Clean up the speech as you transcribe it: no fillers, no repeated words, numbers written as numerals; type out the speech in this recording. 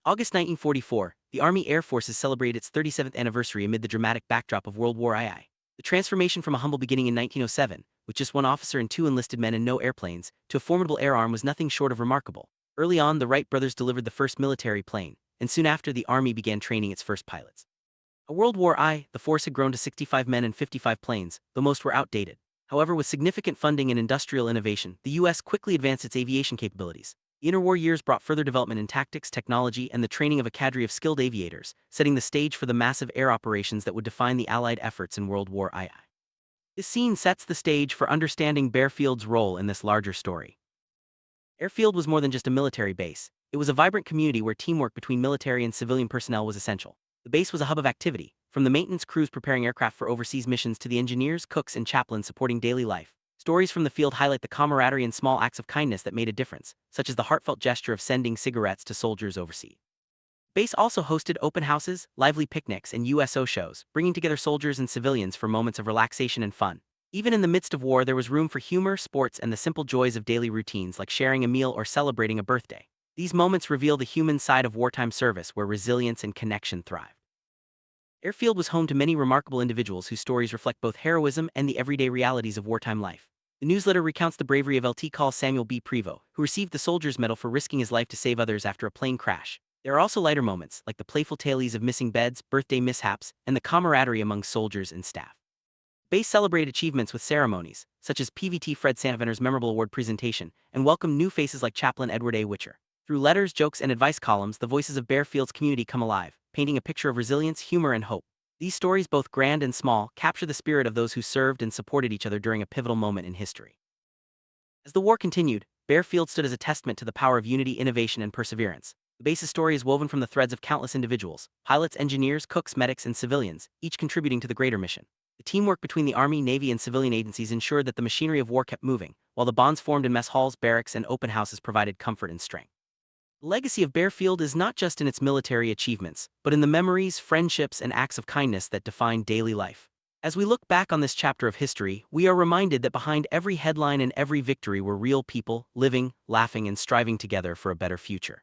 August 1944, the Army Air Forces celebrated its 37th anniversary amid the dramatic backdrop of World War II. The transformation from a humble beginning in 1907, with just one officer and two enlisted men and no airplanes, to a formidable air arm was nothing short of remarkable. Early on, the Wright brothers delivered the first military plane, and soon after the Army began training its first pilots. By World War I, the force had grown to 65 men and 55 planes, though most were outdated. However, with significant funding and industrial innovation, the U.S. quickly advanced its aviation capabilities. The interwar years brought further development in tactics, technology, and the training of a cadre of skilled aviators, setting the stage for the massive air operations that would define the Allied efforts in World War II. This scene sets the stage for understanding Baerfield's role in this larger story. Airfield was more than just a military base. It was a vibrant community where teamwork between military and civilian personnel was essential. The base was a hub of activity, from the maintenance crews preparing aircraft for overseas missions to the engineers, cooks, and chaplains supporting daily life. Stories from the field highlight the camaraderie and small acts of kindness that made a difference, such as the heartfelt gesture of sending cigarettes to soldiers overseas. Base also hosted open houses, lively picnics, and USO shows, bringing together soldiers and civilians for moments of relaxation and fun. Even in the midst of war, there was room for humor, sports, and the simple joys of daily routines like sharing a meal or celebrating a birthday. These moments reveal the human side of wartime service where resilience and connection thrive. Airfield was home to many remarkable individuals whose stories reflect both heroism and the everyday realities of wartime life. The newsletter recounts the bravery of Lt. Col. Samuel B. Prevost, who received the Soldier's Medal for risking his life to save others after a plane crash. There are also lighter moments, like the playful tales of missing beds, birthday mishaps, and the camaraderie among soldiers and staff. Base celebrated achievements with ceremonies, such as PVT Fred Santavener's memorable award presentation, and welcomed new faces like Chaplain Edward A. Witcher. Through letters, jokes, and advice columns, the voices of Baerfield's community come alive, painting a picture of resilience, humor, and hope. These stories, both grand and small, capture the spirit of those who served and supported each other during a pivotal moment in history. As the war continued, Baerfield stood as a testament to the power of unity, innovation, and perseverance. The base's story is woven from the threads of countless individuals: pilots, engineers, cooks, medics, and civilians, each contributing to the greater mission. The teamwork between the Army, Navy, and civilian agencies ensured that the machinery of war kept moving, while the bonds formed in mess halls, barracks, and open houses provided comfort and strength. The legacy of Baerfield is not just in its military achievements, but in the memories, friendships, and acts of kindness that define daily life. As we look back on this chapter of history, we are reminded that behind every headline and every victory were real people, living, laughing, and striving together for a better future.